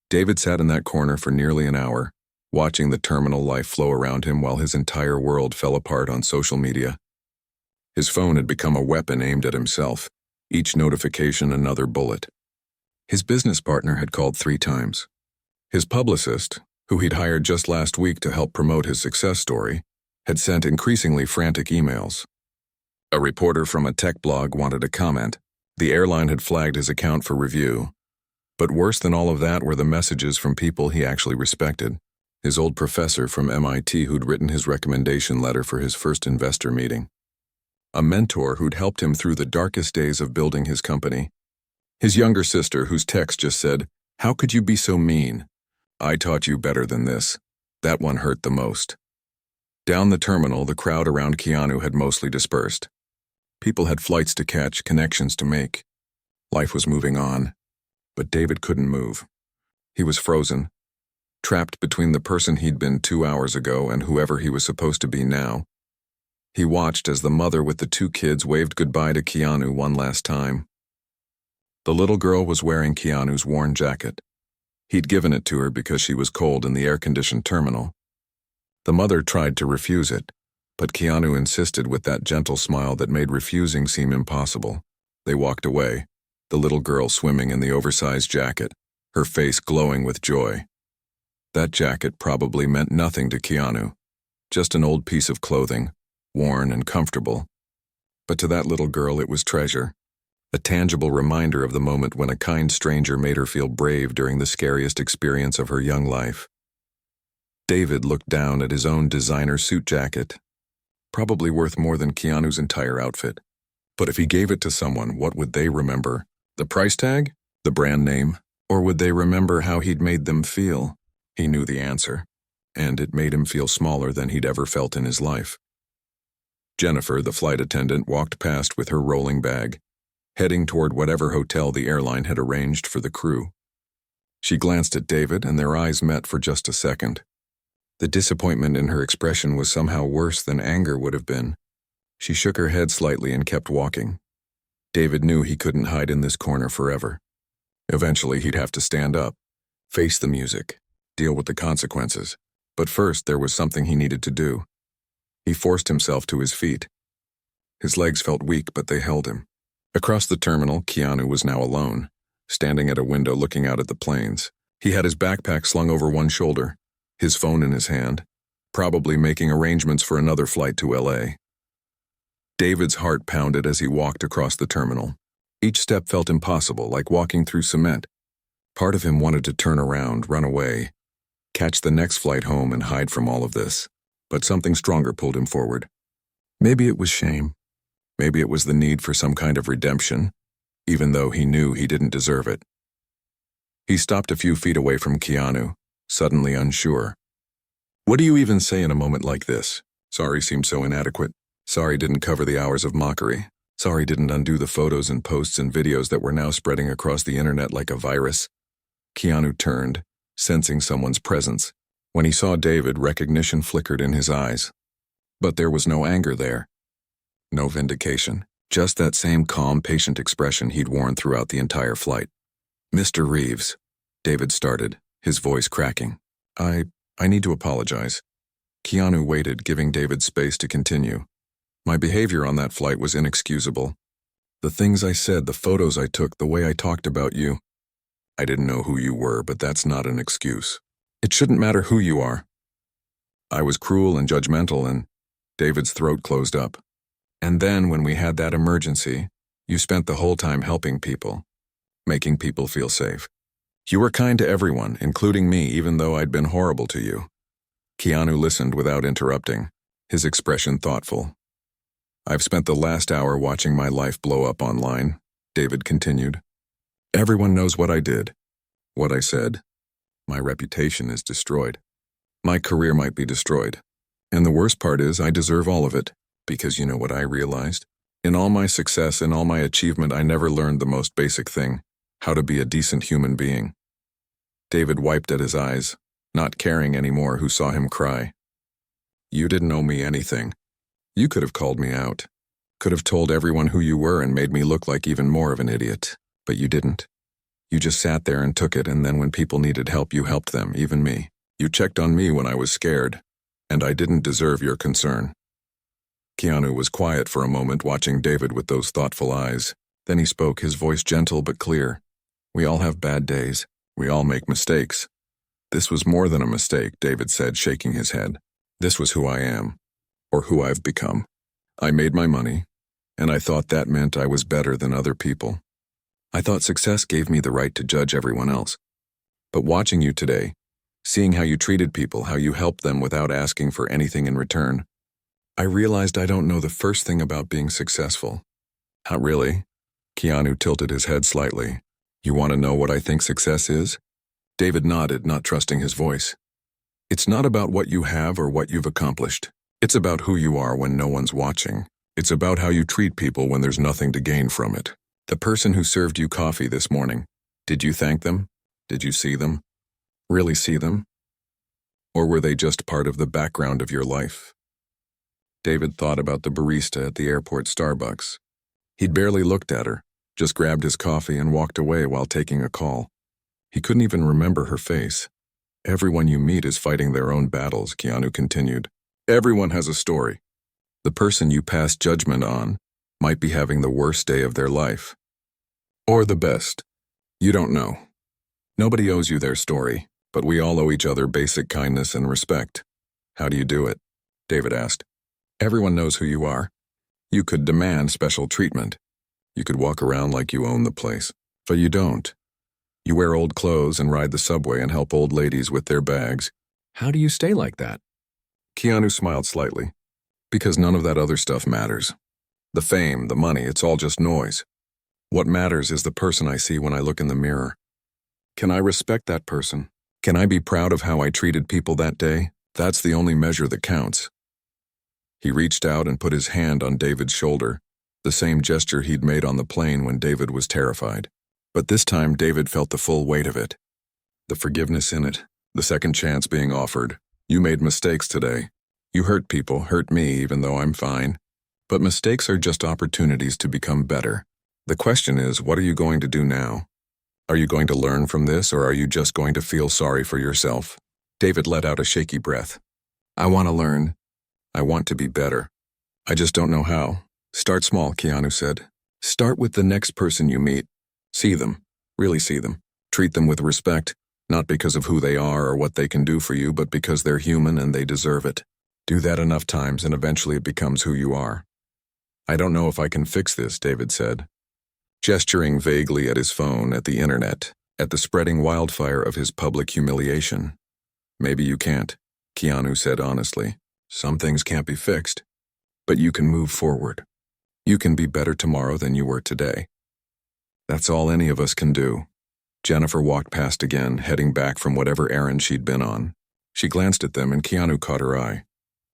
David sat in that corner for nearly an hour, watching the terminal life flow around him while his entire world fell apart on social media. His phone had become a weapon aimed at himself, each notification another bullet. His business partner had called 3 times. His publicist, who he'd hired just last week to help promote his success story, had sent increasingly frantic emails. A reporter from a tech blog wanted a comment. The airline had flagged his account for review. But worse than all of that were the messages from people he actually respected. His old professor from MIT who'd written his recommendation letter for his first investor meeting. A mentor who'd helped him through the darkest days of building his company. His younger sister whose text just said, "How could you be so mean? I taught you better than this." That one hurt the most. Down the terminal, the crowd around Keanu had mostly dispersed. People had flights to catch, connections to make. Life was moving on. But David couldn't move. He was frozen, trapped between the person he'd been 2 hours ago and whoever he was supposed to be now. He watched as the mother with the 2 kids waved goodbye to Keanu one last time. The little girl was wearing Keanu's worn jacket. He'd given it to her because she was cold in the air-conditioned terminal. The mother tried to refuse it, but Keanu insisted with that gentle smile that made refusing seem impossible. They walked away, the little girl swimming in the oversized jacket, her face glowing with joy. That jacket probably meant nothing to Keanu, just an old piece of clothing, worn and comfortable. But to that little girl it was treasure, a tangible reminder of the moment when a kind stranger made her feel brave during the scariest experience of her young life. David looked down at his own designer suit jacket, probably worth more than Keanu's entire outfit. But if he gave it to someone, what would they remember? The price tag? The brand name? Or would they remember how he'd made them feel? He knew the answer, and it made him feel smaller than he'd ever felt in his life. Jennifer, the flight attendant, walked past with her rolling bag, heading toward whatever hotel the airline had arranged for the crew. She glanced at David, and their eyes met for just a second. The disappointment in her expression was somehow worse than anger would have been. She shook her head slightly and kept walking. David knew he couldn't hide in this corner forever. Eventually he'd have to stand up, face the music, deal with the consequences. But first there was something he needed to do. He forced himself to his feet. His legs felt weak, but they held him. Across the terminal, Keanu was now alone, standing at a window looking out at the planes. He had his backpack slung over one shoulder, his phone in his hand, probably making arrangements for another flight to LA. David's heart pounded as he walked across the terminal. Each step felt impossible, like walking through cement. Part of him wanted to turn around, run away, catch the next flight home and hide from all of this. But something stronger pulled him forward. Maybe it was shame. Maybe it was the need for some kind of redemption, even though he knew he didn't deserve it. He stopped a few feet away from Keanu, suddenly unsure. What do you even say in a moment like this? Sorry seemed so inadequate. Sorry didn't cover the hours of mockery. Sorry didn't undo the photos and posts and videos that were now spreading across the internet like a virus. Keanu turned, sensing someone's presence. When he saw David, recognition flickered in his eyes. But there was no anger there. No vindication. Just that same calm, patient expression he'd worn throughout the entire flight. "Mr. Reeves," David started, his voice cracking. I need to apologize." Keanu waited, giving David space to continue. "My behavior on that flight was inexcusable. The things I said, the photos I took, the way I talked about you. I didn't know who you were, but that's not an excuse. It shouldn't matter who you are. I was cruel and judgmental and..." David's throat closed up. "And then when we had that emergency, you spent the whole time helping people, making people feel safe. You were kind to everyone, including me, even though I'd been horrible to you." Keanu listened without interrupting, his expression thoughtful. "I've spent the last hour watching my life blow up online," David continued. "Everyone knows what I did, what I said. My reputation is destroyed. My career might be destroyed. And the worst part is I deserve all of it, because you know what I realized? In all my success and all my achievement, I never learned the most basic thing, how to be a decent human being." David wiped at his eyes, not caring anymore who saw him cry. "You didn't owe me anything. You could have called me out, could have told everyone who you were and made me look like even more of an idiot, but you didn't. You just sat there and took it, and then when people needed help, you helped them, even me. You checked on me when I was scared, and I didn't deserve your concern." Keanu was quiet for a moment, watching David with those thoughtful eyes. Then he spoke, his voice gentle but clear. "We all have bad days. We all make mistakes." "This was more than a mistake," David said, shaking his head. "This was who I am, or who I've become. I made my money, and I thought that meant I was better than other people. I thought success gave me the right to judge everyone else. But watching you today, seeing how you treated people, how you helped them without asking for anything in return, I realized I don't know the first thing about being successful." "How, really?" Keanu tilted his head slightly. "You want to know what I think success is?" David nodded, not trusting his voice. "It's not about what you have or what you've accomplished. It's about who you are when no one's watching. It's about how you treat people when there's nothing to gain from it. The person who served you coffee this morning, did you thank them? Did you see them? Really see them? Or were they just part of the background of your life?" David thought about the barista at the airport Starbucks. He'd barely looked at her, just grabbed his coffee and walked away while taking a call. He couldn't even remember her face. "Everyone you meet is fighting their own battles," Keanu continued. "Everyone has a story. The person you pass judgment on might be having the worst day of their life. Or the best. You don't know. Nobody owes you their story, but we all owe each other basic kindness and respect." "How do you do it?" David asked. "Everyone knows who you are. You could demand special treatment. You could walk around like you own the place, but you don't. You wear old clothes and ride the subway and help old ladies with their bags. How do you stay like that?" Keanu smiled slightly. "Because none of that other stuff matters. The fame, the money, it's all just noise. What matters is the person I see when I look in the mirror. Can I respect that person? Can I be proud of how I treated people that day? That's the only measure that counts." He reached out and put his hand on David's shoulder, the same gesture he'd made on the plane when David was terrified. But this time David felt the full weight of it. The forgiveness in it, the second chance being offered. "You made mistakes today. You hurt people, hurt me, even though I'm fine. But mistakes are just opportunities to become better. The question is, what are you going to do now? Are you going to learn from this, or are you just going to feel sorry for yourself?" David let out a shaky breath. "I want to learn. I want to be better. I just don't know how." "Start small," Keanu said. "Start with the next person you meet. See them. Really see them. Treat them with respect, not because of who they are or what they can do for you, but because they're human and they deserve it. Do that enough times and eventually it becomes who you are." "I don't know if I can fix this," David said, gesturing vaguely at his phone, at the internet, at the spreading wildfire of his public humiliation. "Maybe you can't," Keanu said honestly. "Some things can't be fixed. But you can move forward. You can be better tomorrow than you were today. That's all any of us can do." Jennifer walked past again, heading back from whatever errand she'd been on. She glanced at them and Keanu caught her eye.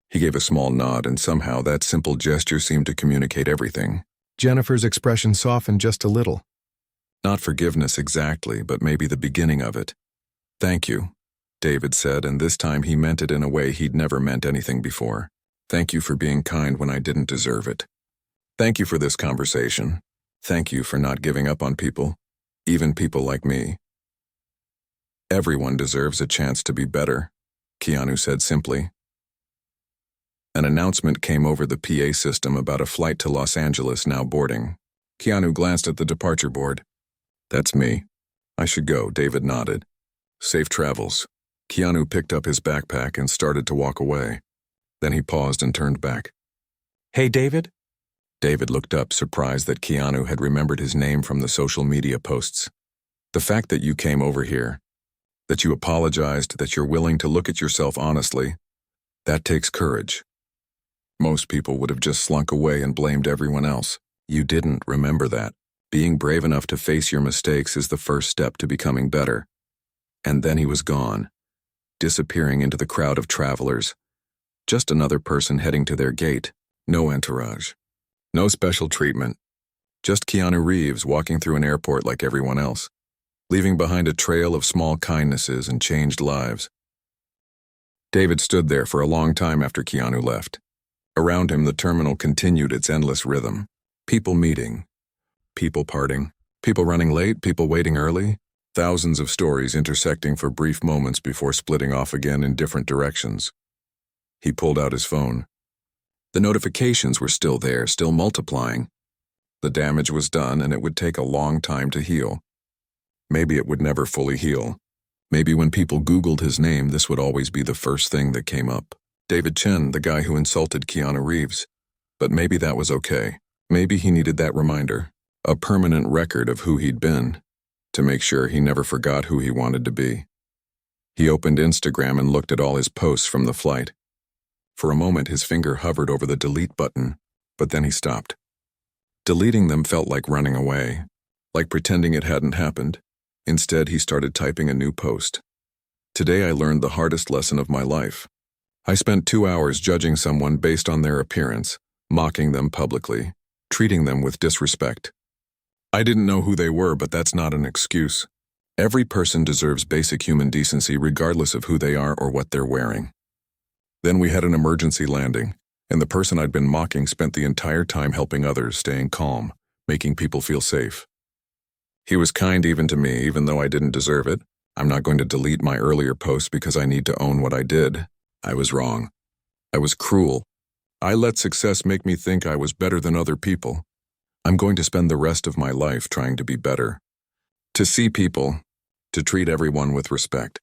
He gave a small nod, and somehow that simple gesture seemed to communicate everything. Jennifer's expression softened just a little. Not forgiveness exactly, but maybe the beginning of it. "Thank you," David said, and this time he meant it in a way he'd never meant anything before. "Thank you for being kind when I didn't deserve it. Thank you for this conversation. Thank you for not giving up on people, even people like me." "Everyone deserves a chance to be better," Keanu said simply. An announcement came over the PA system about a flight to Los Angeles now boarding. Keanu glanced at the departure board. "That's me. I should go," David nodded. "Safe travels." Keanu picked up his backpack and started to walk away. Then he paused and turned back. "Hey, David?" David looked up, surprised that Keanu had remembered his name from the social media posts. "The fact that you came over here, that you apologized, that you're willing to look at yourself honestly, that takes courage. Most people would have just slunk away and blamed everyone else. You didn't, remember that. Being brave enough to face your mistakes is the first step to becoming better." And then he was gone, disappearing into the crowd of travelers. Just another person heading to their gate. No entourage. No special treatment. Just Keanu Reeves walking through an airport like everyone else, leaving behind a trail of small kindnesses and changed lives. David stood there for a long time after Keanu left. Around him, the terminal continued its endless rhythm. People meeting. People parting. People running late. People waiting early. Thousands of stories intersecting for brief moments before splitting off again in different directions. He pulled out his phone. The notifications were still there, still multiplying. The damage was done, and it would take a long time to heal. Maybe it would never fully heal. Maybe when people Googled his name, this would always be the first thing that came up. David Chen, the guy who insulted Keanu Reeves. But maybe that was okay. Maybe he needed that reminder, a permanent record of who he'd been, to make sure he never forgot who he wanted to be. He opened Instagram and looked at all his posts from the flight. For a moment, his finger hovered over the delete button, but then he stopped. Deleting them felt like running away, like pretending it hadn't happened. Instead, he started typing a new post. Today I learned the hardest lesson of my life. I spent 2 hours judging someone based on their appearance, mocking them publicly, treating them with disrespect. I didn't know who they were, but that's not an excuse. Every person deserves basic human decency regardless of who they are or what they're wearing. Then we had an emergency landing, and the person I'd been mocking spent the entire time helping others, staying calm, making people feel safe. He was kind even to me, even though I didn't deserve it. I'm not going to delete my earlier posts because I need to own what I did. I was wrong. I was cruel. I let success make me think I was better than other people. I'm going to spend the rest of my life trying to be better. To see people, to treat everyone with respect.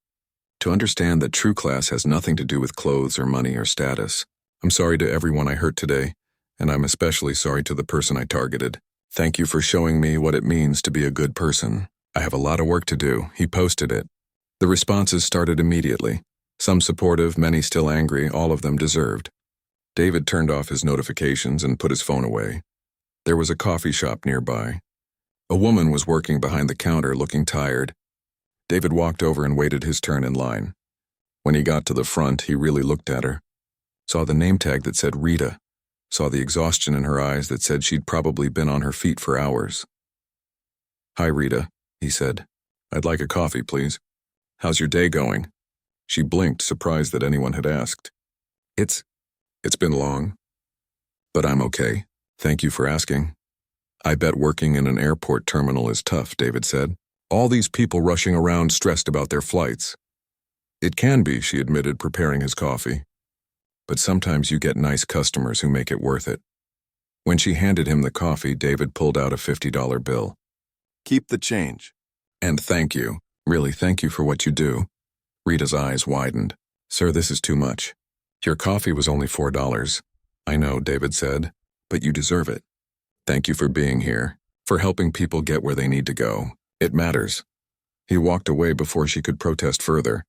To understand that true class has nothing to do with clothes or money or status. I'm sorry to everyone I hurt today, and I'm especially sorry to the person I targeted. Thank you for showing me what it means to be a good person. I have a lot of work to do. He posted it. The responses started immediately. Some supportive, many still angry, all of them deserved. David turned off his notifications and put his phone away. There was a coffee shop nearby. A woman was working behind the counter looking tired. David walked over and waited his turn in line. When he got to the front, he really looked at her. Saw the name tag that said Rita. Saw the exhaustion in her eyes that said she'd probably been on her feet for hours. "Hi, Rita," he said. "I'd like a coffee, please. How's your day going?" She blinked, surprised that anyone had asked. It's been long. But I'm okay. Thank you for asking." "I bet working in an airport terminal is tough," David said. "All these people rushing around stressed about their flights." "It can be," she admitted, preparing his coffee. "But sometimes you get nice customers who make it worth it." When she handed him the coffee, David pulled out a $50 bill. "Keep the change. And thank you. Really, thank you for what you do." Rita's eyes widened. "Sir, this is too much. Your coffee was only $4. "I know," David said, "but you deserve it. Thank you for being here, for helping people get where they need to go. It matters." He walked away before she could protest further,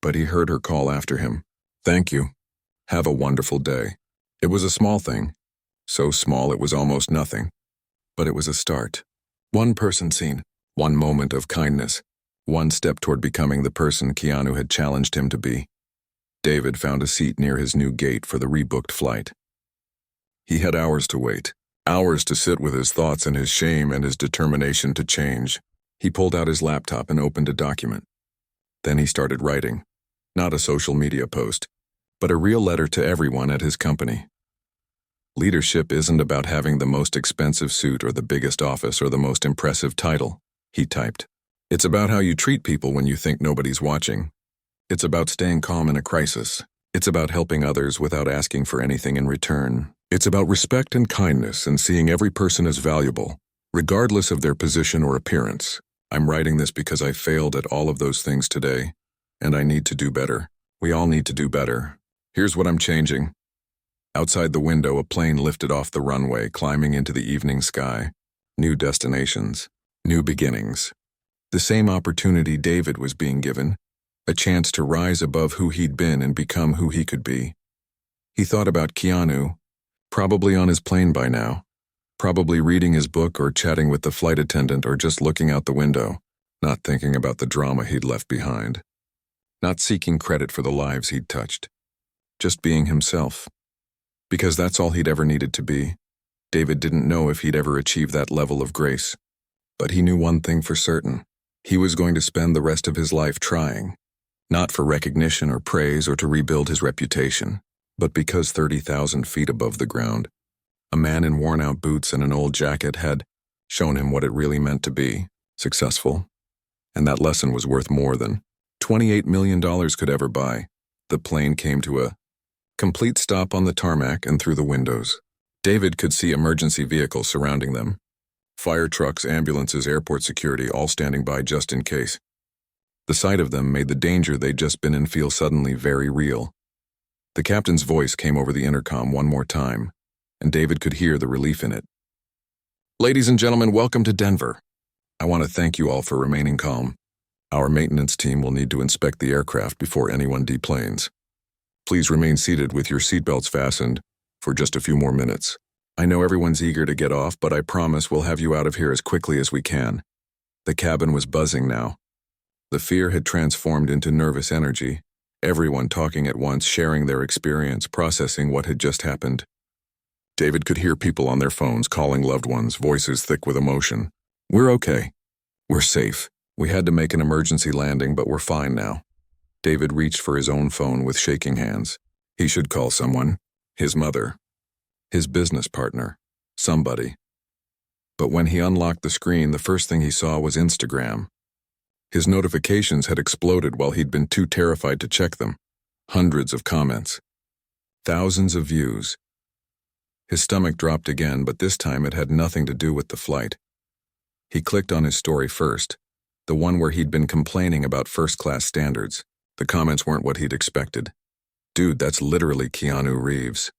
but he heard her call after him. "Thank you. Have a wonderful day." It was a small thing. So small it was almost nothing. But it was a start. One person seen, one moment of kindness, one step toward becoming the person Keanu had challenged him to be. David found a seat near his new gate for the rebooked flight. He had hours to wait, hours to sit with his thoughts and his shame and his determination to change. He pulled out his laptop and opened a document. Then he started writing. Not a social media post, but a real letter to everyone at his company. Leadership isn't about having the most expensive suit or the biggest office or the most impressive title, he typed. It's about how you treat people when you think nobody's watching. It's about staying calm in a crisis. It's about helping others without asking for anything in return. It's about respect and kindness and seeing every person as valuable, regardless of their position or appearance. I'm writing this because I failed at all of those things today, and I need to do better. We all need to do better. Here's what I'm changing. Outside the window, a plane lifted off the runway, climbing into the evening sky. New destinations, new beginnings. The same opportunity David was being given, a chance to rise above who he'd been and become who he could be. He thought about Keanu, probably on his plane by now, probably reading his book or chatting with the flight attendant or just looking out the window, not thinking about the drama he'd left behind, not seeking credit for the lives he'd touched, just being himself. Because that's all he'd ever needed to be. David didn't know if he'd ever achieve that level of grace, but he knew one thing for certain. He was going to spend the rest of his life trying, not for recognition or praise or to rebuild his reputation, but because 30,000 feet above the ground, a man in worn-out boots and an old jacket had shown him what it really meant to be successful And that lesson was worth more than $28 million could ever buy. The plane came to a complete stop on the tarmac and through the windows. David could see emergency vehicles surrounding them. Fire trucks, ambulances, airport security, all standing by just in case. The sight of them made the danger they'd just been in feel suddenly very real. The captain's voice came over the intercom one more time, and David could hear the relief in it. "Ladies and gentlemen, welcome to Denver. I want to thank you all for remaining calm. Our maintenance team will need to inspect the aircraft before anyone deplanes. Please remain seated with your seatbelts fastened for just a few more minutes. I know everyone's eager to get off, but I promise we'll have you out of here as quickly as we can." The cabin was buzzing now. The fear had transformed into nervous energy, everyone talking at once, sharing their experience, processing what had just happened. David could hear people on their phones calling loved ones, voices thick with emotion. "We're okay. We're safe. We had to make an emergency landing, but we're fine now." David reached for his own phone with shaking hands. He should call someone. His mother. His business partner. Somebody. But when he unlocked the screen, the first thing he saw was Instagram. His notifications had exploded while he'd been too terrified to check them. Hundreds of comments. Thousands of views. His stomach dropped again, but this time it had nothing to do with the flight. He clicked on his story first, the one where he'd been complaining about first-class standards. The comments weren't what he'd expected. "Dude, that's literally Keanu Reeves.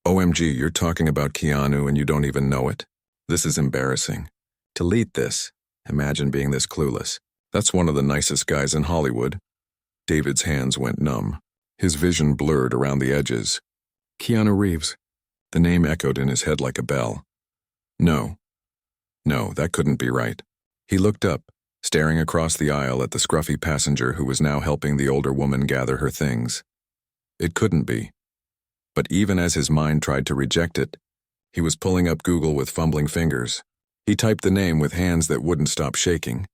OMG, you're talking about Keanu and you don't even know it. This is embarrassing. Delete this. Imagine being this clueless. That's one of the nicest guys in Hollywood." David's hands went numb. His vision blurred around the edges. Keanu Reeves. The name echoed in his head like a bell. No, that couldn't be right. He looked up, staring across the aisle at the scruffy passenger who was now helping the older woman gather her things. It couldn't be. But even as his mind tried to reject it, he was pulling up Google with fumbling fingers. He typed the name with hands that wouldn't stop shaking.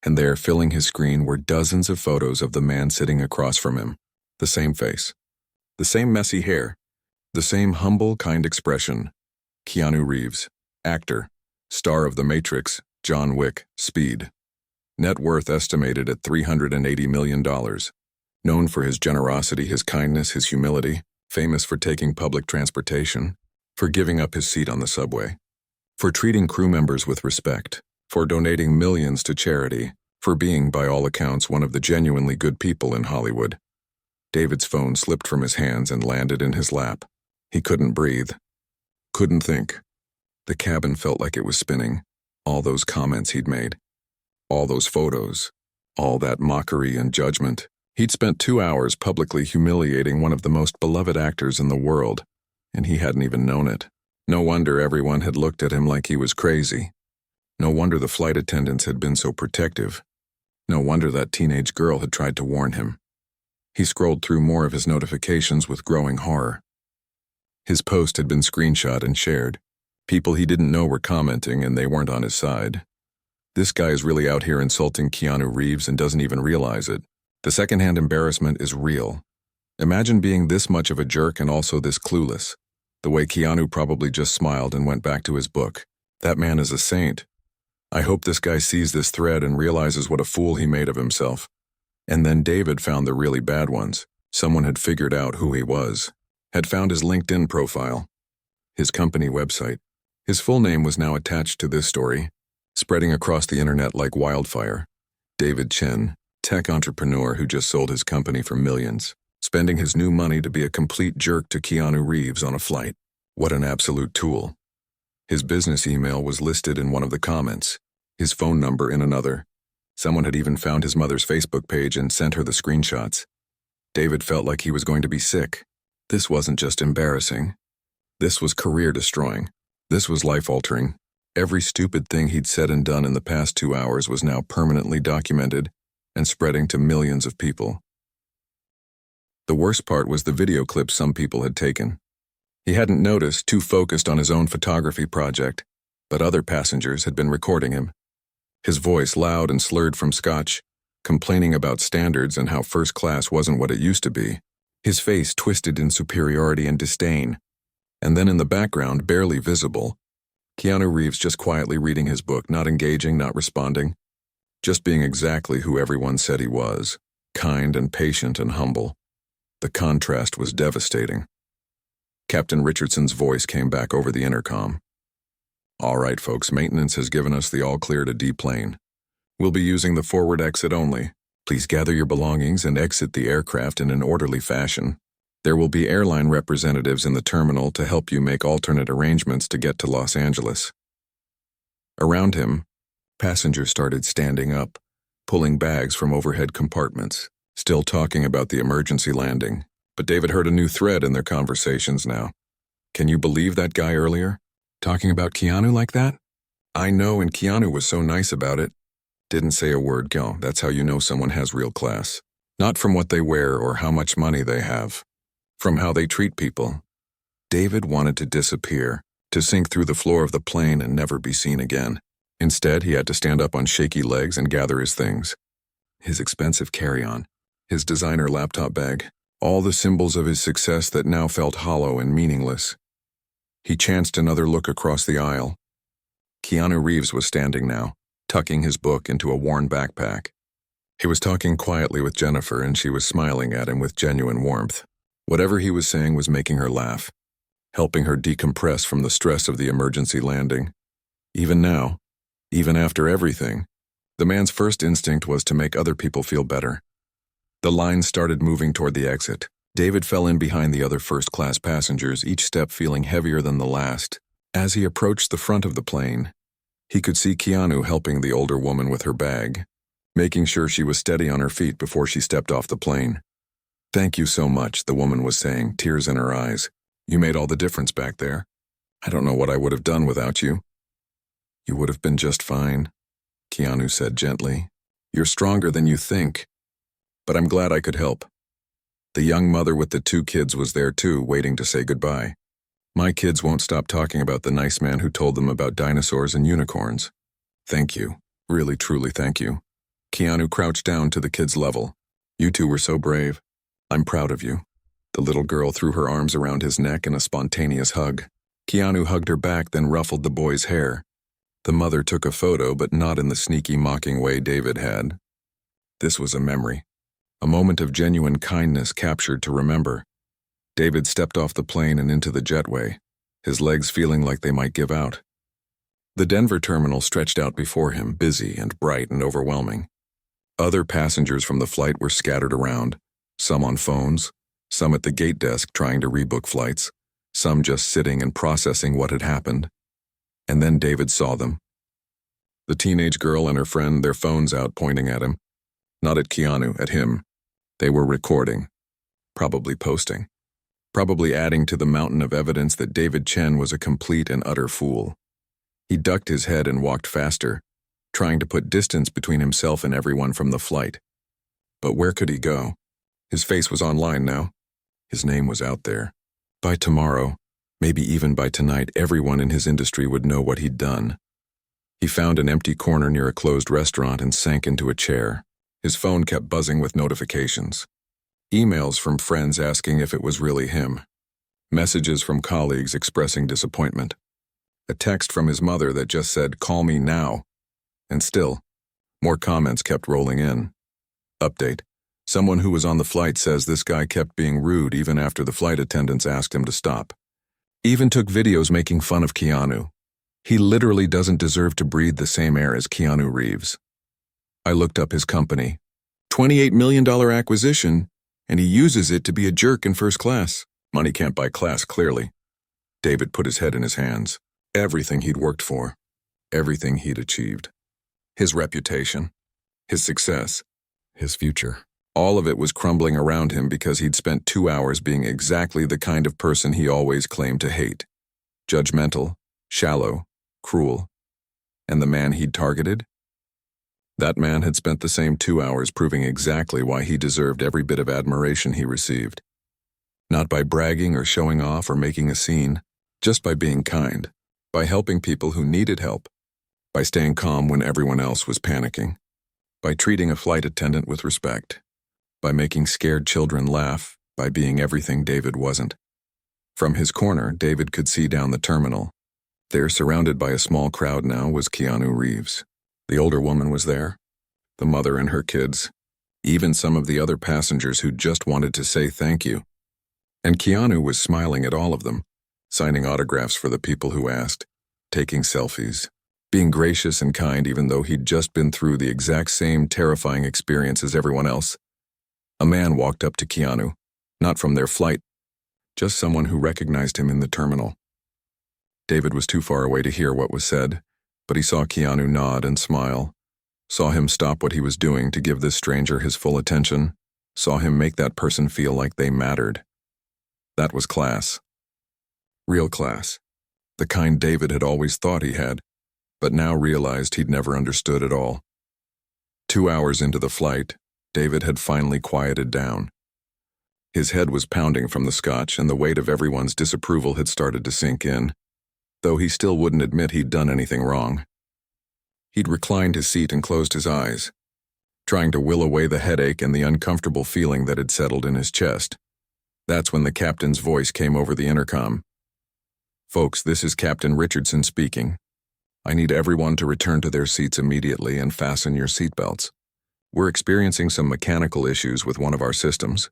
And there, filling his screen, were dozens of photos of the man sitting across from him. The same face. The same messy hair. The same humble, kind expression. Keanu Reeves. Actor. Star of The Matrix, John Wick, Speed. Net worth estimated at $380 million. Known for his generosity, his kindness, his humility. Famous for taking public transportation. For giving up his seat on the subway. For treating crew members with respect. For donating millions to charity. For being, by all accounts, one of the genuinely good people in Hollywood. David's phone slipped from his hands and landed in his lap. He couldn't breathe. Couldn't think. The cabin felt like it was spinning. All those comments he'd made. All those photos. All that mockery and judgment. He'd spent 2 hours publicly humiliating one of the most beloved actors in the world, and he hadn't even known it. No wonder everyone had looked at him like he was crazy. No wonder the flight attendants had been so protective. No wonder that teenage girl had tried to warn him. He scrolled through more of his notifications with growing horror. His post had been screenshot and shared. People he didn't know were commenting, and they weren't on his side. This guy is really out here insulting Keanu Reeves and doesn't even realize it. The secondhand embarrassment is real. Imagine being this much of a jerk and also this clueless. The way Keanu probably just smiled and went back to his book. That man is a saint. I hope this guy sees this thread and realizes what a fool he made of himself. And then David found the really bad ones. Someone had figured out who he was. Had found his LinkedIn profile. His company website. His full name was now attached to this story, spreading across the internet like wildfire. David Chen, tech entrepreneur who just sold his company for millions, spending his new money to be a complete jerk to Keanu Reeves on a flight. What an absolute tool. His business email was listed in one of the comments, his phone number in another. Someone had even found his mother's Facebook page and sent her the screenshots. David felt like he was going to be sick. This wasn't just embarrassing. This was career-destroying. This was life-altering. Every stupid thing he'd said and done in the past 2 hours was now permanently documented and spreading to millions of people. The worst part was the video clips some people had taken. He hadn't noticed, too focused on his own photography project, but other passengers had been recording him. His voice loud and slurred from scotch, complaining about standards and how first class wasn't what it used to be. His face twisted in superiority and disdain. And then in the background, barely visible, Keanu Reeves just quietly reading his book, not engaging, not responding. just being exactly who everyone said he was, kind and patient and humble. The contrast was devastating. Captain Richardson's voice came back over the intercom. "All right, folks, maintenance has given us the all clear to deplane. We'll be using the forward exit only. Please gather your belongings and exit the aircraft in an orderly fashion. There will be airline representatives in the terminal to help you make alternate arrangements to get to Los Angeles." Around him, passengers started standing up, pulling bags from overhead compartments, still talking about the emergency landing. But David heard a new thread in their conversations now. "Can you believe that guy earlier? Talking about Keanu like that? I know, and Keanu was so nice about it. Didn't say a word, Gil. That's how you know someone has real class. Not from what they wear or how much money they have. From how they treat people." David wanted to disappear, to sink through the floor of the plane and never be seen again. Instead, he had to stand up on shaky legs and gather his things. His expensive carry-on, his designer laptop bag, all the symbols of his success that now felt hollow and meaningless. He chanced another look across the aisle. Keanu Reeves was standing now, tucking his book into a worn backpack. He was talking quietly with Jennifer, and she was smiling at him with genuine warmth. Whatever he was saying was making her laugh, helping her decompress from the stress of the emergency landing. Even now, even after everything, the man's first instinct was to make other people feel better. The line started moving toward the exit. David fell in behind the other first-class passengers, each step feeling heavier than the last. As he approached the front of the plane, he could see Keanu helping the older woman with her bag, making sure she was steady on her feet before she stepped off the plane. "Thank you so much," the woman was saying, tears in her eyes. "You made all the difference back there. I don't know what I would have done without you." "You would have been just fine," Keanu said gently. "You're stronger than you think. But I'm glad I could help." The young mother with the 2 kids was there too, waiting to say goodbye. "My kids won't stop talking about the nice man who told them about dinosaurs and unicorns." "Thank you. Really, truly thank you." Keanu crouched down to the kids' level. "You two were so brave. I'm proud of you." The little girl threw her arms around his neck in a spontaneous hug. Keanu hugged her back, then ruffled the boy's hair. The mother took a photo, but not in the sneaky, mocking way David had. This was a memory. A moment of genuine kindness captured to remember. David stepped off the plane and into the jetway, his legs feeling like they might give out. The Denver terminal stretched out before him, busy and bright and overwhelming. Other passengers from the flight were scattered around, some on phones, some at the gate desk trying to rebook flights, some just sitting and processing what had happened. And then David saw them. The teenage girl and her friend, their phones out, pointing at him. Not at Keanu, at him. They were recording. Probably posting. Probably adding to the mountain of evidence that David Chen was a complete and utter fool. He ducked his head and walked faster, trying to put distance between himself and everyone from the flight. But where could he go? His face was online now. His name was out there. By tomorrow, maybe even by tonight, everyone in his industry would know what he'd done. He found an empty corner near a closed restaurant and sank into a chair. His phone kept buzzing with notifications. Emails from friends asking if it was really him. Messages from colleagues expressing disappointment. A text from his mother that just said, "Call me now." And still, more comments kept rolling in. Update. Someone who was on the flight says this guy kept being rude even after the flight attendants asked him to stop. Even took videos making fun of Keanu. He literally doesn't deserve to breathe the same air as Keanu Reeves. I looked up his company. $28 million acquisition, and he uses it to be a jerk in first class. Money can't buy class, clearly. David put his head in his hands. Everything he'd worked for. Everything he'd achieved. His reputation. His success. His future. All of it was crumbling around him because he'd spent 2 hours being exactly the kind of person he always claimed to hate. Judgmental, shallow, cruel. And the man he'd targeted? That man had spent the same 2 hours proving exactly why he deserved every bit of admiration he received. Not by bragging or showing off or making a scene, just by being kind, by helping people who needed help, by staying calm when everyone else was panicking, by treating a flight attendant with respect, by making scared children laugh, by being everything David wasn't. From his corner, David could see down the terminal. There, surrounded by a small crowd now, was Keanu Reeves. The older woman was there, the mother and her kids, even some of the other passengers who just wanted to say thank you. And Keanu was smiling at all of them, signing autographs for the people who asked, taking selfies, being gracious and kind even though he'd just been through the exact same terrifying experience as everyone else. A man walked up to Keanu, not from their flight, just someone who recognized him in the terminal. David was too far away to hear what was said, but he saw Keanu nod and smile, saw him stop what he was doing to give this stranger his full attention, saw him make that person feel like they mattered. That was class. Real class. The kind David had always thought he had, but now realized he'd never understood at all. 2 hours into the flight, David had finally quieted down. His head was pounding from the scotch, and the weight of everyone's disapproval had started to sink in, though he still wouldn't admit he'd done anything wrong. He'd reclined his seat and closed his eyes, trying to will away the headache and the uncomfortable feeling that had settled in his chest. That's when the captain's voice came over the intercom. "Folks, this is Captain Richardson speaking. I need everyone to return to their seats immediately and fasten your seatbelts. We're experiencing some mechanical issues with one of our systems,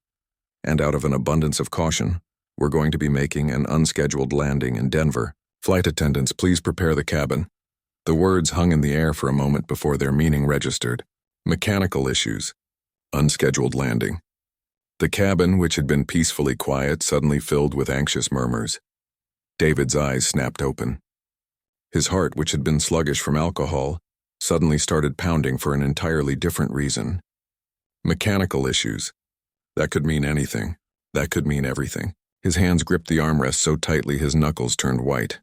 and out of an abundance of caution, we're going to be making an unscheduled landing in Denver. Flight attendants, please prepare the cabin." The words hung in the air for a moment before their meaning registered. Mechanical issues. Unscheduled landing. The cabin, which had been peacefully quiet, suddenly filled with anxious murmurs. David's eyes snapped open. His heart, which had been sluggish from alcohol, suddenly started pounding for an entirely different reason. Mechanical issues. That could mean anything. That could mean everything. His hands gripped the armrest so tightly his knuckles turned white.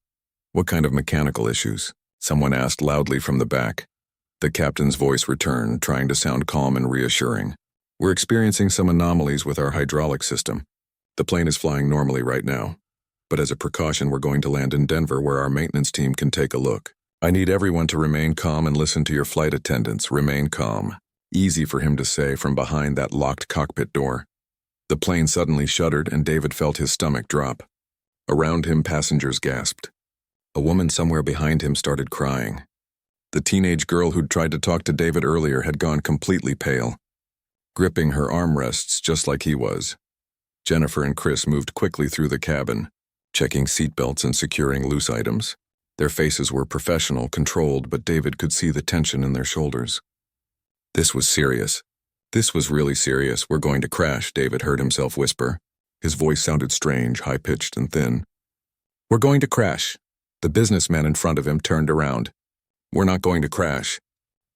"What kind of mechanical issues?" someone asked loudly from the back. The captain's voice returned, trying to sound calm and reassuring. "We're experiencing some anomalies with our hydraulic system. The plane is flying normally right now, but as a precaution we're going to land in Denver where our maintenance team can take a look. I need everyone to remain calm and listen to your flight attendants. Remain calm." Easy for him to say from behind that locked cockpit door. The plane suddenly shuddered and David felt his stomach drop. Around him, passengers gasped. A woman somewhere behind him started crying. The teenage girl who'd tried to talk to David earlier had gone completely pale, gripping her armrests just like he was. Jennifer and Chris moved quickly through the cabin, checking seatbelts and securing loose items. Their faces were professional, controlled, but David could see the tension in their shoulders. This was serious. This was really serious. "We're going to crash," David heard himself whisper. His voice sounded strange, high-pitched and thin. "We're going to crash." The businessman in front of him turned around. "We're not going to crash."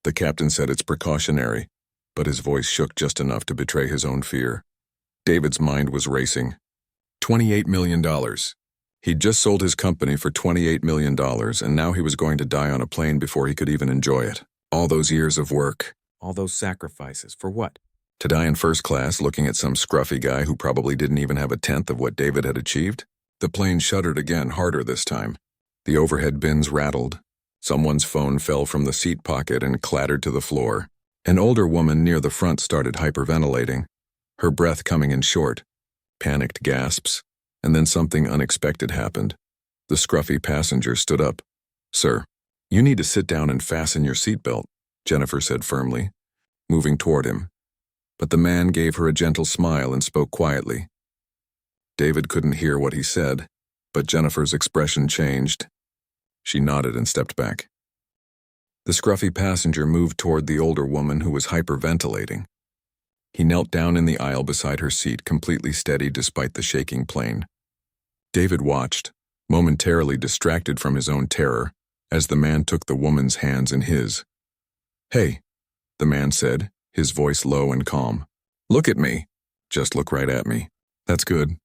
The captain said it's precautionary, but his voice shook just enough to betray his own fear. David's mind was racing. $28 million. He'd just sold his company for $28 million, and now he was going to die on a plane before he could even enjoy it. All those years of work. All those sacrifices, for what? To die in first class looking at some scruffy guy who probably didn't even have a tenth of what David had achieved? The plane shuddered again, harder this time. The overhead bins rattled. Someone's phone fell from the seat pocket and clattered to the floor. An older woman near the front started hyperventilating, her breath coming in short. Panicked gasps, and then something unexpected happened. The scruffy passenger stood up. "Sir, you need to sit down and fasten your seatbelt," Jennifer said firmly, moving toward him. But the man gave her a gentle smile and spoke quietly. David couldn't hear what he said, but Jennifer's expression changed. She nodded and stepped back. The scruffy passenger moved toward the older woman who was hyperventilating. He knelt down in the aisle beside her seat, completely steady despite the shaking plane. David watched, momentarily distracted from his own terror, as the man took the woman's hands in his. "Hey," the man said, his voice low and calm. "Look at me. Just look right at me. That's good.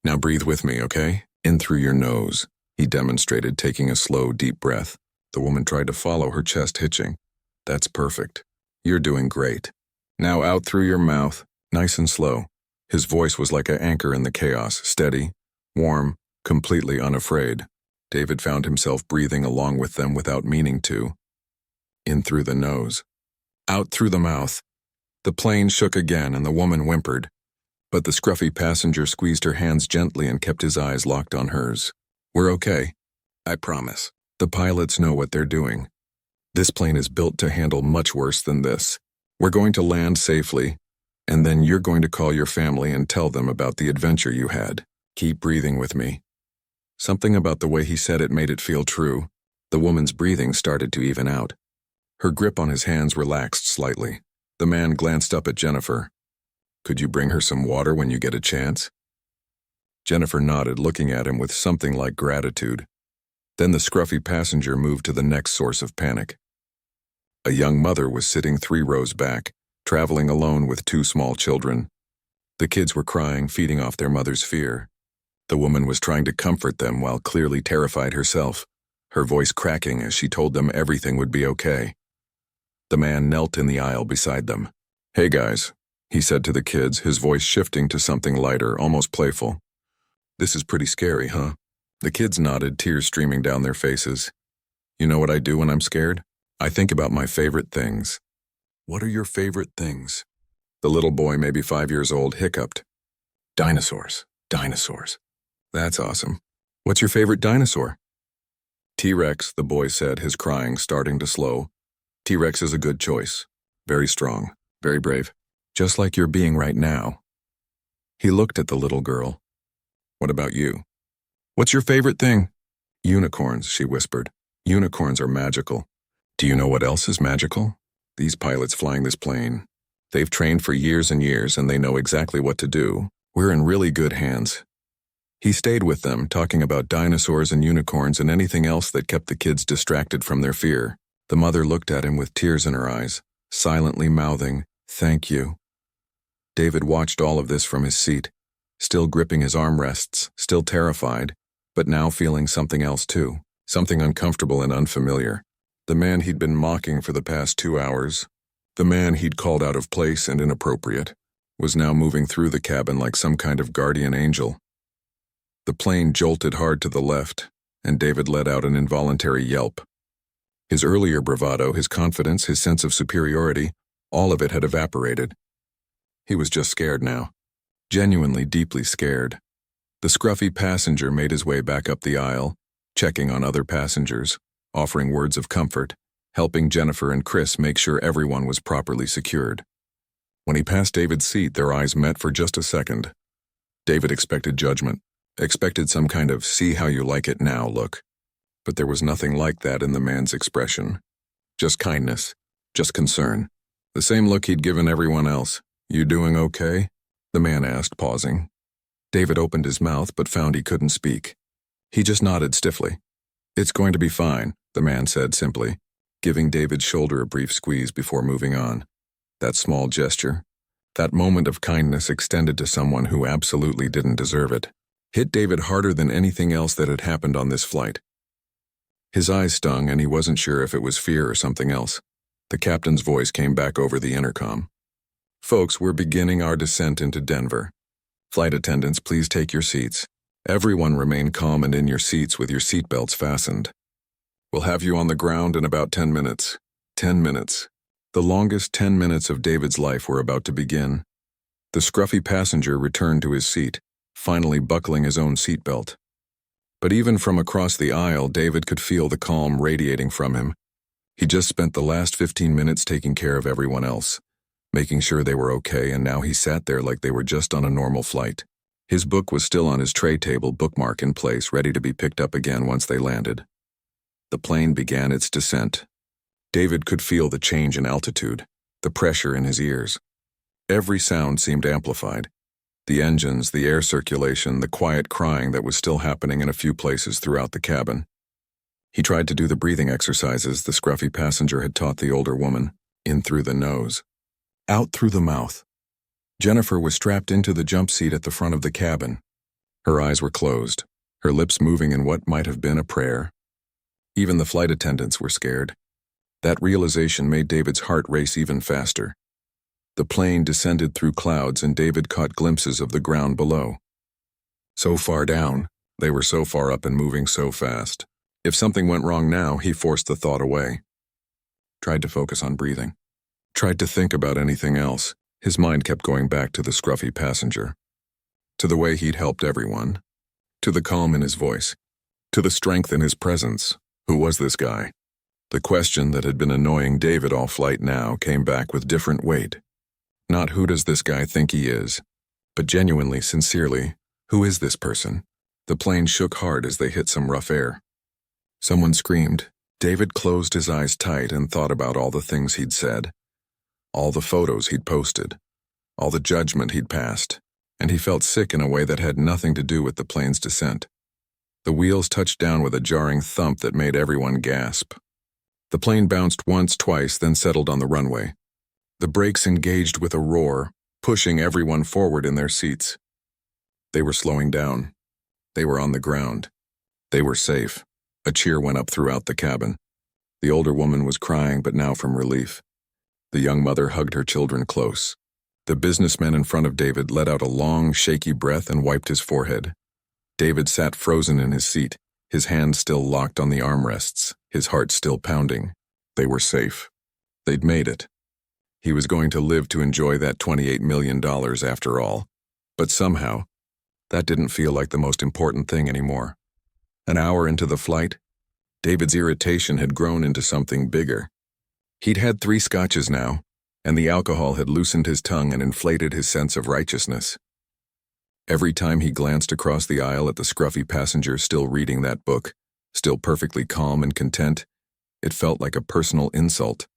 Now breathe with me, okay? In through your nose," he demonstrated, taking a slow, deep breath. The woman tried to follow, her chest hitching. "That's perfect. You're doing great. Now out through your mouth, nice and slow." His voice was like an anchor in the chaos, steady, warm, completely unafraid. David found himself breathing along with them without meaning to. In through the nose. Out through the mouth. The plane shook again and the woman whimpered, but the scruffy passenger squeezed her hands gently and kept his eyes locked on hers. "We're okay. I promise. The pilots know what they're doing. This plane is built to handle much worse than this. We're going to land safely, and then you're going to call your family and tell them about the adventure you had. Keep breathing with me." Something about the way he said it made it feel true. The woman's breathing started to even out. Her grip on his hands relaxed slightly. The man glanced up at Jennifer. "Could you bring her some water when you get a chance?" Jennifer nodded, looking at him with something like gratitude. Then the scruffy passenger moved to the next source of panic. A young mother was sitting 3 rows back, traveling alone with 2 small children. The kids were crying, feeding off their mother's fear. The woman was trying to comfort them while clearly terrified herself, her voice cracking as she told them everything would be okay. The man knelt in the aisle beside them. "Hey guys," he said to the kids, his voice shifting to something lighter, almost playful. "This is pretty scary, huh?" The kids nodded, tears streaming down their faces. "You know what I do when I'm scared? I think about my favorite things." "What are your favorite things?" The little boy, maybe 5 years old, hiccuped. "Dinosaurs. Dinosaurs." "That's awesome. What's your favorite dinosaur?" "T-Rex," the boy said, his crying starting to slow. "T-Rex is a good choice. Very strong, very brave. Just like you're being right now." He looked at the little girl. "What about you?" "What's your favorite thing?" "Unicorns," she whispered. "Unicorns are magical." "Do you know what else is magical? These pilots flying this plane. They've trained for years and years, and they know exactly what to do. We're in really good hands." He stayed with them, talking about dinosaurs and unicorns and anything else that kept the kids distracted from their fear. The mother looked at him with tears in her eyes, silently mouthing, "Thank you." David watched all of this from his seat, still gripping his armrests, still terrified, but now feeling something else too, something uncomfortable and unfamiliar. The man he'd been mocking for the past 2 hours, the man he'd called out of place and inappropriate, was now moving through the cabin like some kind of guardian angel. The plane jolted hard to the left, and David let out an involuntary yelp. His earlier bravado, his confidence, his sense of superiority, all of it had evaporated. He was just scared now. Genuinely, deeply scared. The scruffy passenger made his way back up the aisle, checking on other passengers, offering words of comfort, helping Jennifer and Chris make sure everyone was properly secured. When he passed David's seat, their eyes met for just a second. David expected judgment, expected some kind of see-how-you-like-it-now look. But there was nothing like that in the man's expression. Just kindness, just concern. The same look he'd given everyone else. "You doing okay?" the man asked, pausing. David opened his mouth but found he couldn't speak. He just nodded stiffly. "It's going to be fine," the man said simply, giving David's shoulder a brief squeeze before moving on. That small gesture, that moment of kindness extended to someone who absolutely didn't deserve it, hit David harder than anything else that had happened on this flight. His eyes stung, and he wasn't sure if it was fear or something else. The captain's voice came back over the intercom. "Folks, we're beginning our descent into Denver. Flight attendants, please take your seats. Everyone remain calm and in your seats with your seatbelts fastened. We'll have you on the ground in about 10 minutes. 10 minutes. The longest 10 minutes of David's life were about to begin. The scruffy passenger returned to his seat, finally buckling his own seatbelt. But even from across the aisle, David could feel the calm radiating from him. He just spent the last 15 minutes taking care of everyone else, making sure they were okay, and now he sat there like they were just on a normal flight. His book was still on his tray table, bookmark in place, ready to be picked up again once they landed. The plane began its descent. David could feel the change in altitude, the pressure in his ears. Every sound seemed amplified. The engines, the air circulation, the quiet crying that was still happening in a few places throughout the cabin. He tried to do the breathing exercises the scruffy passenger had taught the older woman, in through the nose, out through the mouth. Jennifer was strapped into the jump seat at the front of the cabin. Her eyes were closed, her lips moving in what might have been a prayer. Even the flight attendants were scared. That realization made David's heart race even faster. The plane descended through clouds, and David caught glimpses of the ground below. So far down, they were so far up and moving so fast. If something went wrong now, he forced the thought away. Tried to focus on breathing. Tried to think about anything else. His mind kept going back to the scruffy passenger. To the way he'd helped everyone. To the calm in his voice. To the strength in his presence. Who was this guy? The question that had been annoying David all flight now came back with different weight. Not who does this guy think he is, but genuinely, sincerely, who is this person? The plane shook hard as they hit some rough air. Someone screamed. David closed his eyes tight and thought about all the things he'd said, all the photos he'd posted, all the judgment he'd passed, and he felt sick in a way that had nothing to do with the plane's descent. The wheels touched down with a jarring thump that made everyone gasp. The plane bounced once, twice, then settled on the runway. The brakes engaged with a roar, pushing everyone forward in their seats. They were slowing down. They were on the ground. They were safe. A cheer went up throughout the cabin. The older woman was crying, but now from relief. The young mother hugged her children close. The businessman in front of David let out a long, shaky breath and wiped his forehead. David sat frozen in his seat, his hands still locked on the armrests, his heart still pounding. They were safe. They'd made it. He was going to live to enjoy that $28 million after all. But somehow, that didn't feel like the most important thing anymore. An hour into the flight, David's irritation had grown into something bigger. He'd had 3 scotches now, and the alcohol had loosened his tongue and inflated his sense of righteousness. Every time he glanced across the aisle at the scruffy passenger still reading that book, still perfectly calm and content, it felt like a personal insult.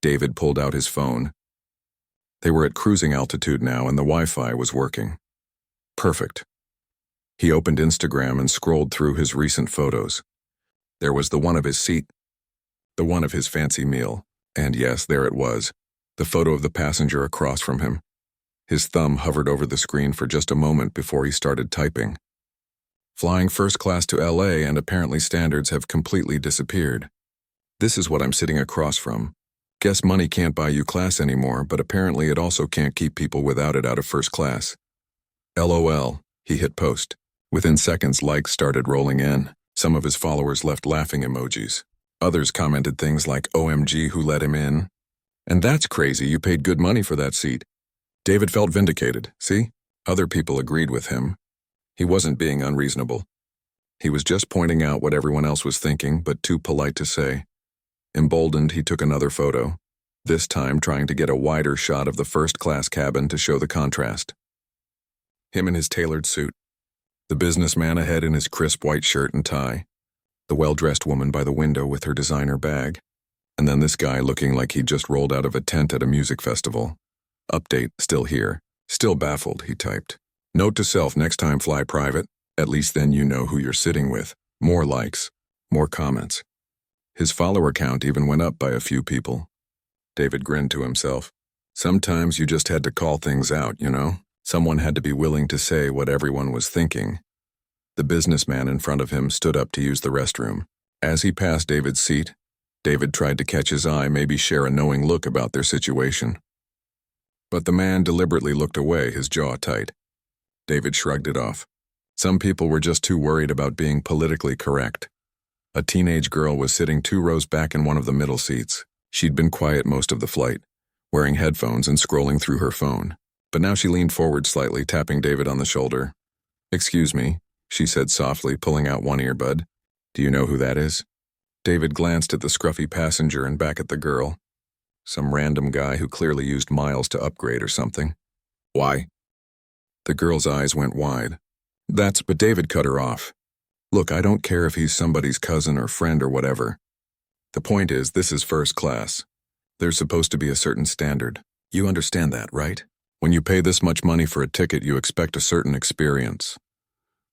David pulled out his phone. They were at cruising altitude now and the Wi-Fi was working. Perfect. He opened Instagram and scrolled through his recent photos. There was the one of his seat, the one of his fancy meal, and yes, there it was, the photo of the passenger across from him. His thumb hovered over the screen for just a moment before he started typing. Flying first class to LA and apparently standards have completely disappeared. This is what I'm sitting across from. Guess money can't buy you class anymore, but apparently it also can't keep people without it out of first class. LOL, he hit post. Within seconds, likes started rolling in. Some of his followers left laughing emojis. Others commented things like, OMG, who let him in? And that's crazy, you paid good money for that seat. David felt vindicated, see? Other people agreed with him. He wasn't being unreasonable. He was just pointing out what everyone else was thinking, but too polite to say. Emboldened, he took another photo, this time trying to get a wider shot of the first-class cabin to show the contrast. Him in his tailored suit. The businessman ahead in his crisp white shirt and tie. The well-dressed woman by the window with her designer bag. And then this guy looking like he'd just rolled out of a tent at a music festival. Update, still here. Still baffled, he typed. Note to self, next time fly private. At least then you know who you're sitting with. More likes. More comments. His follower count even went up by a few people. David grinned to himself. Sometimes you just had to call things out, you know? Someone had to be willing to say what everyone was thinking. The businessman in front of him stood up to use the restroom. As he passed David's seat, David tried to catch his eye, maybe share a knowing look about their situation. But the man deliberately looked away, his jaw tight. David shrugged it off. Some people were just too worried about being politically correct. A teenage girl was sitting 2 rows back in one of the middle seats. She'd been quiet most of the flight, wearing headphones and scrolling through her phone. But now she leaned forward slightly, tapping David on the shoulder. Excuse me, she said softly, pulling out one earbud. Do you know who that is? David glanced at the scruffy passenger and back at the girl. Some random guy who clearly used miles to upgrade or something. Why? The girl's eyes went wide. But David cut her off. Look, I don't care if he's somebody's cousin or friend or whatever. The point is, this is first class. There's supposed to be a certain standard. You understand that, right? When you pay this much money for a ticket, you expect a certain experience.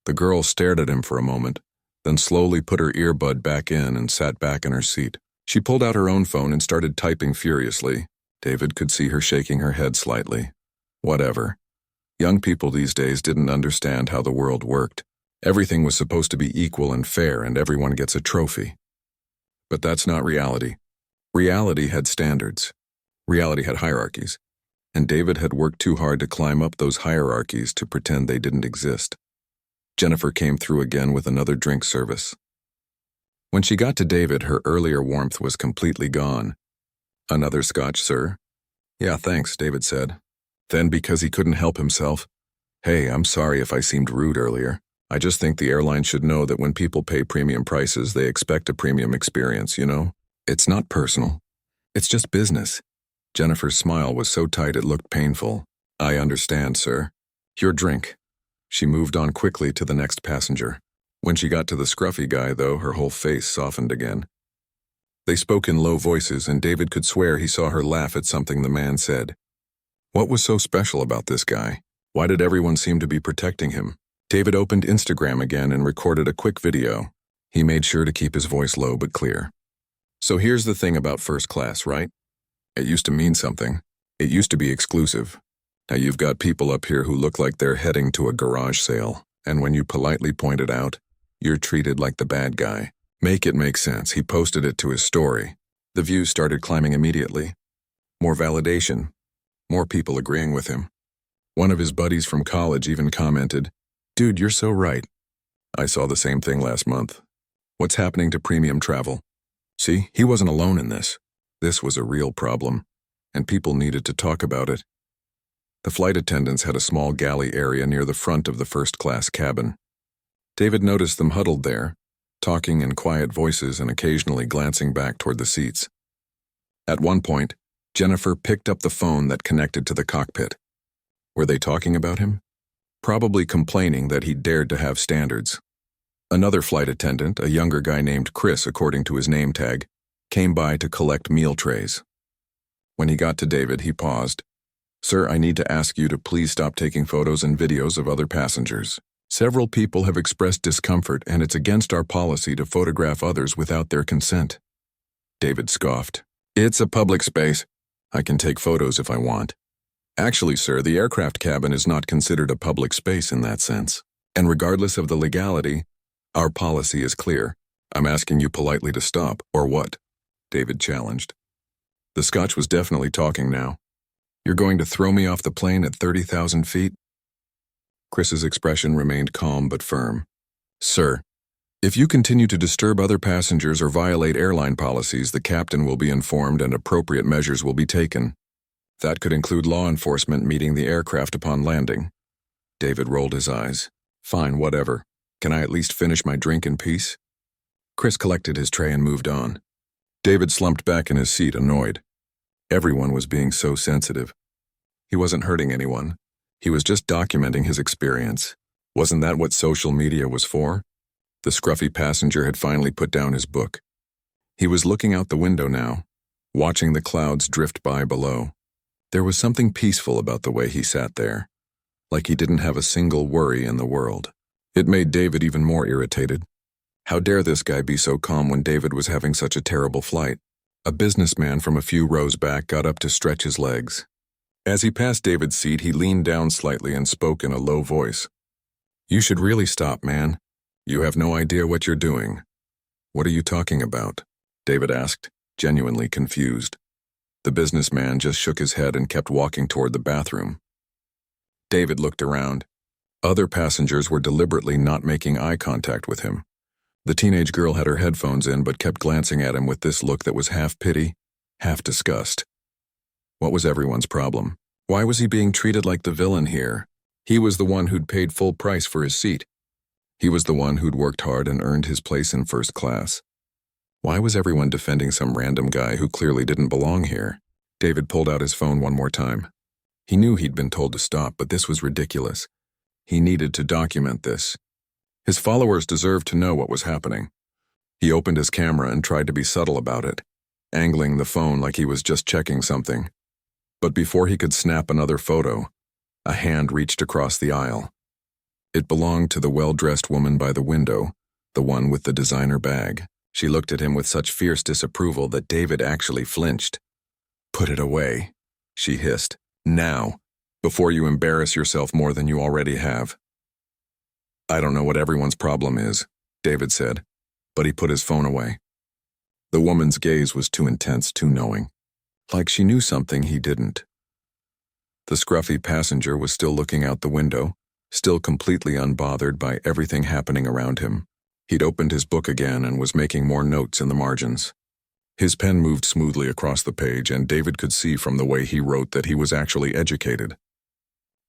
The girl stared at him for a moment, then slowly put her earbud back in and sat back in her seat. She pulled out her own phone and started typing furiously. David could see her shaking her head slightly. Whatever. Young people these days didn't understand how the world worked. Everything was supposed to be equal and fair, and everyone gets a trophy. But that's not reality. Reality had standards. Reality had hierarchies. And David had worked too hard to climb up those hierarchies to pretend they didn't exist. Jennifer came through again with another drink service. When she got to David, her earlier warmth was completely gone. Another scotch, sir? Yeah, thanks, David said. Then, because he couldn't help himself, hey, I'm sorry if I seemed rude earlier. I just think the airline should know that when people pay premium prices, they expect a premium experience, you know? It's not personal. It's just business. Jennifer's smile was so tight it looked painful. I understand, sir. Your drink. She moved on quickly to the next passenger. When she got to the scruffy guy, though, her whole face softened again. They spoke in low voices, and David could swear he saw her laugh at something the man said. What was so special about this guy? Why did everyone seem to be protecting him? David opened Instagram again and recorded a quick video. He made sure to keep his voice low but clear. So here's the thing about first class, right? It used to mean something. It used to be exclusive. Now you've got people up here who look like they're heading to a garage sale, and when you politely point it out, you're treated like the bad guy. Make it make sense. He posted it to his story. The views started climbing immediately. More validation. More people agreeing with him. One of his buddies from college even commented, "Dude, you're so right. I saw the same thing last month. What's happening to premium travel?" See, he wasn't alone in this. This was a real problem, and people needed to talk about it. The flight attendants had a small galley area near the front of the first-class cabin. David noticed them huddled there, talking in quiet voices and occasionally glancing back toward the seats. At one point, Jennifer picked up the phone that connected to the cockpit. Were they talking about him? Probably complaining that he dared to have standards. Another flight attendant, a younger guy named Chris according to his name tag, came by to collect meal trays. When he got to David, he paused. "Sir, I need to ask you to please stop taking photos and videos of other passengers. Several people have expressed discomfort, and it's against our policy to photograph others without their consent." David scoffed. "It's a public space. I can take photos if I want." "Actually, sir, the aircraft cabin is not considered a public space in that sense. And regardless of the legality, our policy is clear. I'm asking you politely to stop, or what?" David challenged. The Scotch was definitely talking now. "You're going to throw me off the plane at 30,000 feet? Chris's expression remained calm but firm. "Sir, if you continue to disturb other passengers or violate airline policies, the captain will be informed and appropriate measures will be taken. That could include law enforcement meeting the aircraft upon landing." David rolled his eyes. "Fine, whatever. Can I at least finish my drink in peace?" Chris collected his tray and moved on. David slumped back in his seat, annoyed. Everyone was being so sensitive. He wasn't hurting anyone. He was just documenting his experience. Wasn't that what social media was for? The scruffy passenger had finally put down his book. He was looking out the window now, watching the clouds drift by below. There was something peaceful about the way he sat there, like he didn't have a single worry in the world. It made David even more irritated. How dare this guy be so calm when David was having such a terrible flight? A businessman from a few rows back got up to stretch his legs. As he passed David's seat, he leaned down slightly and spoke in a low voice. "You should really stop, man. You have no idea what you're doing." "What are you talking about?" David asked, genuinely confused. The businessman just shook his head and kept walking toward the bathroom. David looked around. Other passengers were deliberately not making eye contact with him. The teenage girl had her headphones in but kept glancing at him with this look that was half pity, half disgust. What was everyone's problem? Why was he being treated like the villain here? He was the one who'd paid full price for his seat. He was the one who'd worked hard and earned his place in first class. Why was everyone defending some random guy who clearly didn't belong here? David pulled out his phone one more time. He knew he'd been told to stop, but this was ridiculous. He needed to document this. His followers deserved to know what was happening. He opened his camera and tried to be subtle about it, angling the phone like he was just checking something. But before he could snap another photo, a hand reached across the aisle. It belonged to the well-dressed woman by the window, the one with the designer bag. She looked at him with such fierce disapproval that David actually flinched. "Put it away," she hissed. "Now, before you embarrass yourself more than you already have." "I don't know what everyone's problem is," David said, but he put his phone away. The woman's gaze was too intense, too knowing. Like she knew something he didn't. The scruffy passenger was still looking out the window, still completely unbothered by everything happening around him. He'd opened his book again and was making more notes in the margins. His pen moved smoothly across the page, and David could see from the way he wrote that he was actually educated.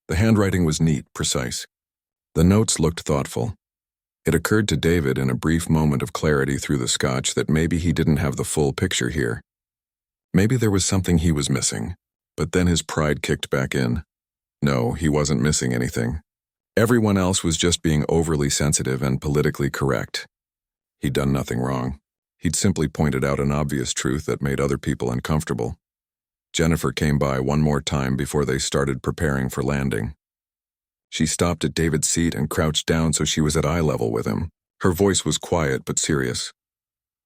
The handwriting was neat, precise. The notes looked thoughtful. It occurred to David in a brief moment of clarity through the scotch that maybe he didn't have the full picture here. Maybe there was something he was missing, but then his pride kicked back in. No, he wasn't missing anything. Everyone else was just being overly sensitive and politically correct. He'd done nothing wrong. He'd simply pointed out an obvious truth that made other people uncomfortable. Jennifer came by one more time before they started preparing for landing. She stopped at David's seat and crouched down so she was at eye level with him. Her voice was quiet but serious.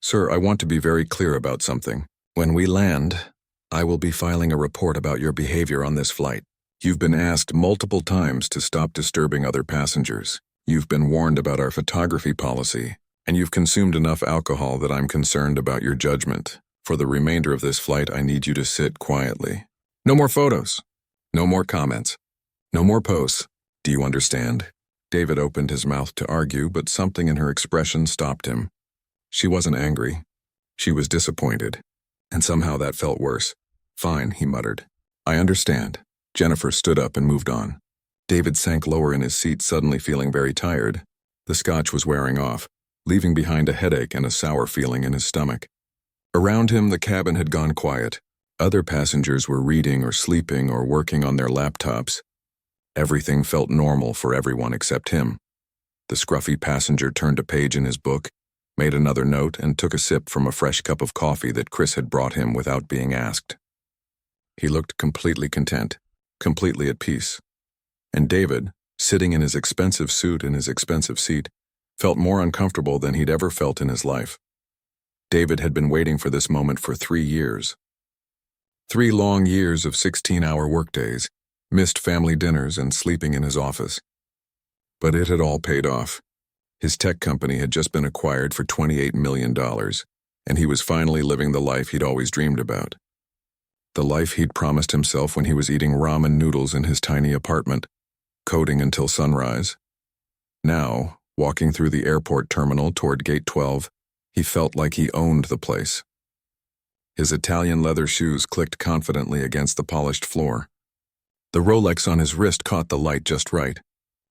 "Sir, I want to be very clear about something. When we land, I will be filing a report about your behavior on this flight. You've been asked multiple times to stop disturbing other passengers. You've been warned about our photography policy, and you've consumed enough alcohol that I'm concerned about your judgment. For the remainder of this flight, I need you to sit quietly. No more photos. No more comments. No more posts. Do you understand?" David opened his mouth to argue, but something in her expression stopped him. She wasn't angry. She was disappointed, and somehow that felt worse. "Fine," he muttered. "I understand." Jennifer stood up and moved on. David sank lower in his seat, suddenly feeling very tired. The scotch was wearing off, leaving behind a headache and a sour feeling in his stomach. Around him, the cabin had gone quiet. Other passengers were reading or sleeping or working on their laptops. Everything felt normal for everyone except him. The scruffy passenger turned a page in his book, made another note, and took a sip from a fresh cup of coffee that Chris had brought him without being asked. He looked completely content, completely at peace. And David, sitting in his expensive suit in his expensive seat, felt more uncomfortable than he'd ever felt in his life. David had been waiting for this moment for 3 years. 3 long years of 16-hour workdays, missed family dinners, and sleeping in his office. But it had all paid off. His tech company had just been acquired for $28 million, and he was finally living the life he'd always dreamed about. The life he'd promised himself when he was eating ramen noodles in his tiny apartment, coding until sunrise. Now, walking through the airport terminal toward Gate 12, he felt like he owned the place. His Italian leather shoes clicked confidently against the polished floor. The Rolex on his wrist caught the light just right.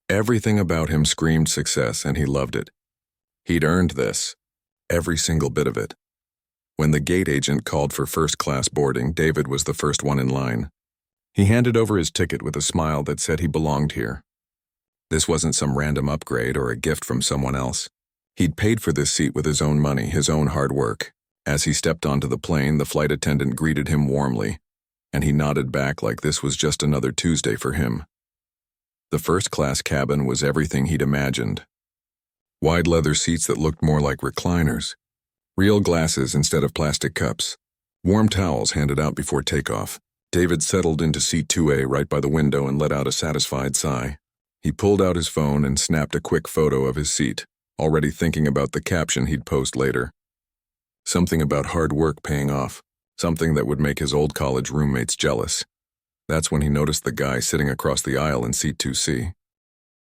Everything about him screamed success, and he loved it. He'd earned this, every single bit of it. When the gate agent called for first-class boarding, David was the first one in line. He handed over his ticket with a smile that said he belonged here. This wasn't some random upgrade or a gift from someone else. He'd paid for this seat with his own money, his own hard work. As he stepped onto the plane, the flight attendant greeted him warmly, and he nodded back like this was just another Tuesday for him. The first-class cabin was everything he'd imagined. Wide leather seats that looked more like recliners. Real glasses instead of plastic cups. Warm towels handed out before takeoff. David settled into seat 2A right by the window and let out a satisfied sigh. He pulled out his phone and snapped a quick photo of his seat, already thinking about the caption he'd post later. Something about hard work paying off. Something that would make his old college roommates jealous. That's when he noticed the guy sitting across the aisle in seat 2C.